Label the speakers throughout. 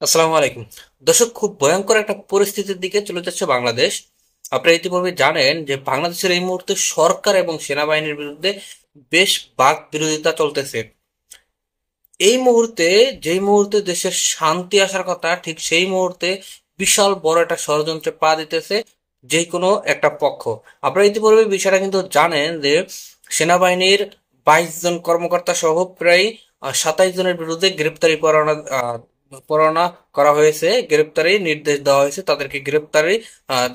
Speaker 1: আসসালামু আলাইকুম। দর্শক, খুব ভয়ঙ্কর একটা পরিস্থিতির দিকে চলে যাচ্ছে বাংলাদেশ। আপনারা ইতিপূর্বে জানেন যে বাংলাদেশের এই মুহূর্তে সরকার এবং সেনাবাহিনীর বিরুদ্ধে বেশ বাক বিরোধিতা চলতেছে। এই মুহূর্তে, যেই মুহূর্তে দেশের শান্তি আসার কথা, ঠিক সেই মুহূর্তে বিশাল বড় একটা ষড়যন্ত্রে পা দিতেছে যে কোনো একটা পক্ষ। আপনারা ইতিপূর্বে বিষয়টা কিন্তু জানেন যে সেনাবাহিনীর 22 জন কর্মকর্তা সহ প্রায় 27 জনের বিরুদ্ধে গ্রেপ্তারি পরোয়ানা পরোয়ানা করা হয়েছে। গ্রেপ্তারি নির্দেশ দেওয়া হয়েছে, তাদেরকে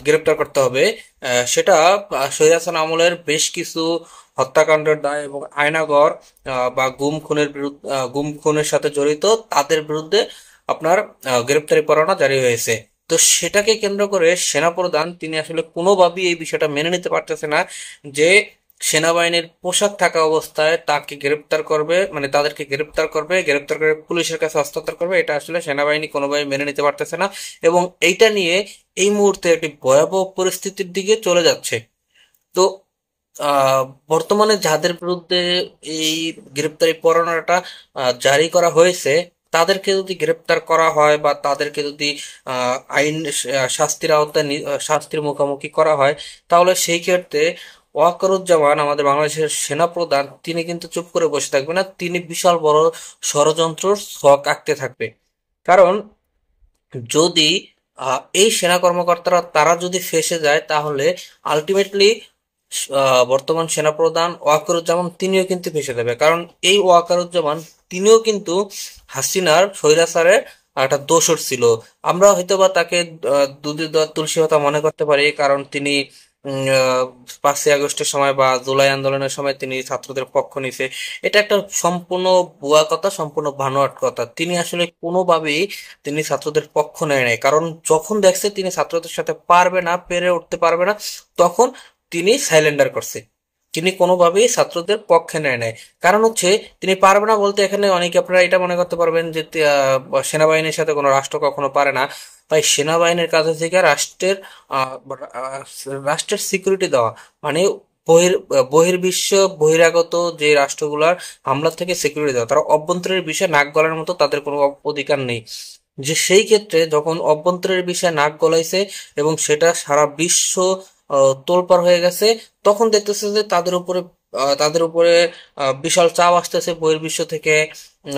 Speaker 1: গ্রেপ্তার করতে হবে। সেটা শহীদ হাসান আমলের বেশ কিছু হত্যাকাণ্ডের দায় এবং আয়নাগর বা গুম খুনের সাথে জড়িত তাদের বিরুদ্ধে আপনার গ্রেপ্তারি পরোয়ানা জারি হয়েছে। তো সেটাকে কেন্দ্র করে সেনাপ্রধান তিনি আসলে কোনোভাবেই এই বিষয়টা মেনে নিতে পারতেছে না যে সেনাবাহিনীর পোশাক থাকা অবস্থায় তাকে গ্রেপ্তার করবে, মানে তাদেরকে গ্রেপ্তার করে পুলিশের কাছে হস্তান্তর করবে। এটা আসলে সেনাবাহিনী কোনোভাবে মেনে নিতে পারতেছে না এবং এইটা নিয়ে এই মুহূর্তে একটি ভয়াবহ পরিস্থিতির দিকে চলে যাচ্ছে। তো আহ, বর্তমানে যাদের বিরুদ্ধে এই গ্রেপ্তারি পরোয়ানাটা জারি করা হয়েছে, তাদেরকে যদি গ্রেপ্তার করা হয় বা তাদেরকে যদি শাস্তির আওতায় শাস্তির মুখোমুখি করা হয়, তাহলে সেই ক্ষেত্রে ওয়াকারুজ্জামান, আমাদের বাংলাদেশের সেনাপ্রধান, তিনি কিন্তু চুপ করে বসে থাকবে না। তিনি বিশাল বড় ষড়যন্ত্র ছক আঁকতে থাকবে। কারণ যদি এই সেনা কর্মকর্তারা তারা যদি ফেঁসে যায়, তাহলে আলটিমেটলি বর্তমান সেনাপ্রধান ওয়াকারুজ্জামান তিনিও কিন্তু ফেঁসে যাবে। কারণ এই ওয়াকারুজ্জামান তিনিও কিন্তু হাসিনার স্বৈরাচারের একটা দোসর ছিল। আমরা হয়তোবা তাকে দুধের দোয়ার তুলসী পাতা মনে করতে পারি, কারণ তিনি 5ই আগস্টের সময় বা জুলাই আন্দোলনের সময় তিনি ছাত্রদের পক্ষ নিছে। এটা একটা সম্পূর্ণ ভুয়া কথা, সম্পূর্ণ বানোয়াট কথা। তিনি আসলে কোনোভাবেই তিনি ছাত্রদের পক্ষ নেয় নাই, কারণ যখন দেখছে তিনি ছাত্রদের সাথে পারবে না, পেরে উঠতে পারবে না, তখন তিনি সাইলেন্ডার করছে। তিনি কোনোভাবেই ছাত্রদের পক্ষে নেয় নাই। কারণ হচ্ছে তিনি পারবে না বলতে, এখানে অনেকে আপনারা এটা মনে করতে পারবেন যে সেনাবাহিনীর সাথে কোনো রাষ্ট্র কখনো পারে না। তাই সেনাবাহিনীর কাছ থেকে আহ, আহ, রাষ্ট্রের সিকিউরিটি দেওয়া, মানে বহির্বিশ্ব, বহিরাগত যে রাষ্ট্রগুলার হামলা থেকে সিকিউরিটি দেওয়া। তারা অভ্যন্তরের বিষয়ে নাক গলার মতো তাদের কোনো অধিকার নেই। যে সেই ক্ষেত্রে যখন অভ্যন্তরের বিষয়ে নাক গলাইছে এবং সেটা সারা বিশ্ব তোলপাড় হয়ে গেছে, তখন দেখতেছে যে তাদের উপরে বিশাল চাপ আসতেছে বহির্বিশ্ব থেকে,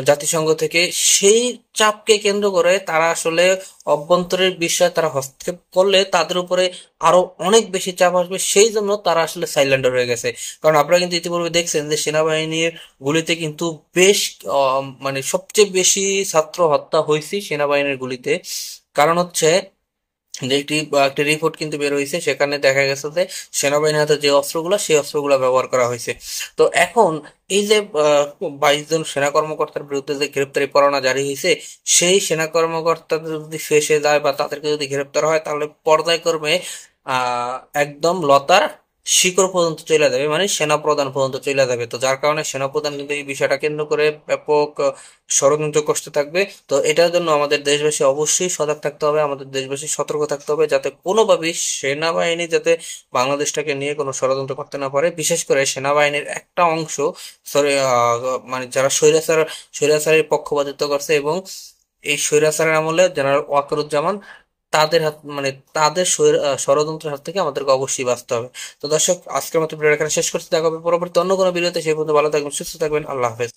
Speaker 1: জাতিসংঘ থেকে। সেই চাপকে কেন্দ্র করে তারা আসলে অভ্যন্তরের বিষয়ে তারা হস্তক্ষেপ করলে তাদের উপরে আরো অনেক বেশি চাপ আসবে, সেই জন্য তারা আসলে সাইলেন্ডার হয়ে গেছে। কারণ আপনারা কিন্তু ইতিপূর্বে দেখছেন যে সেনাবাহিনীর গুলিতে কিন্তু বেশ মানে সবচেয়ে বেশি ছাত্র হত্যা হয়েছে সেনাবাহিনীর গুলিতে। কারণ হচ্ছে যে একটি রিপোর্ট কিন্তু বের হয়েছে, সেখানে দেখা গেছে যে সেনাবাহিনীর হাতে যে অস্ত্রগুলো, সেই অস্ত্রগুলো ব্যবহার করা হয়েছে। তো এখন এই যে 22 জন সেনা কর্মকর্তার বিরুদ্ধে যে গ্রেপ্তারি পরোয়ানা জারি হয়েছে, সেই সেনা কর্মকর্তা যদি ফেঁসে যায় বা তাদেরকে যদি গ্রেপ্তার হয়, তাহলে পর্যায়ক্রমে একদম লতার শিকড় পর্যন্ত চলে যাবে, মানে সেনাপ্রধান পর্যন্ত চলে যাবে। তো যার কারণে সেনাপ্রধান কিন্তু এই বিষয়টা কেন্দ্র করে ব্যাপক ষড়যন্ত্র করতে থাকবে। তো এটার জন্য আমাদের দেশবাসী অবশ্যই সজাগ থাকতে হবে, আমাদের দেশবাসী সতর্ক থাকতে হবে, যাতে কোনোভাবেই সেনাবাহিনী যাতে বাংলাদেশটাকে নিয়ে কোনো ষড়যন্ত্র করতে না পারে। বিশেষ করে সেনাবাহিনীর একটা অংশ, সরি, মানে যারা স্বৈরাচারের পক্ষপাতিত্ব করছে এবং এই স্বৈরাচারের আমলে জেনারেল ওয়াকারুজ্জামান, তাদের হাত, মানে তাদের ষড়যন্ত্রের হাত থেকে আমাদেরকে অবশ্যই বাঁচতে হবে। তো দর্শক, আজকের মতো ভিডিও এখানে শেষ করতে, দেখা হবে পরবর্তী অন্য কোনো ভিডিওতে। সেই পর্যন্ত ভালো থাকবেন, সুস্থ থাকবেন, আল্লাহ হাফেজ।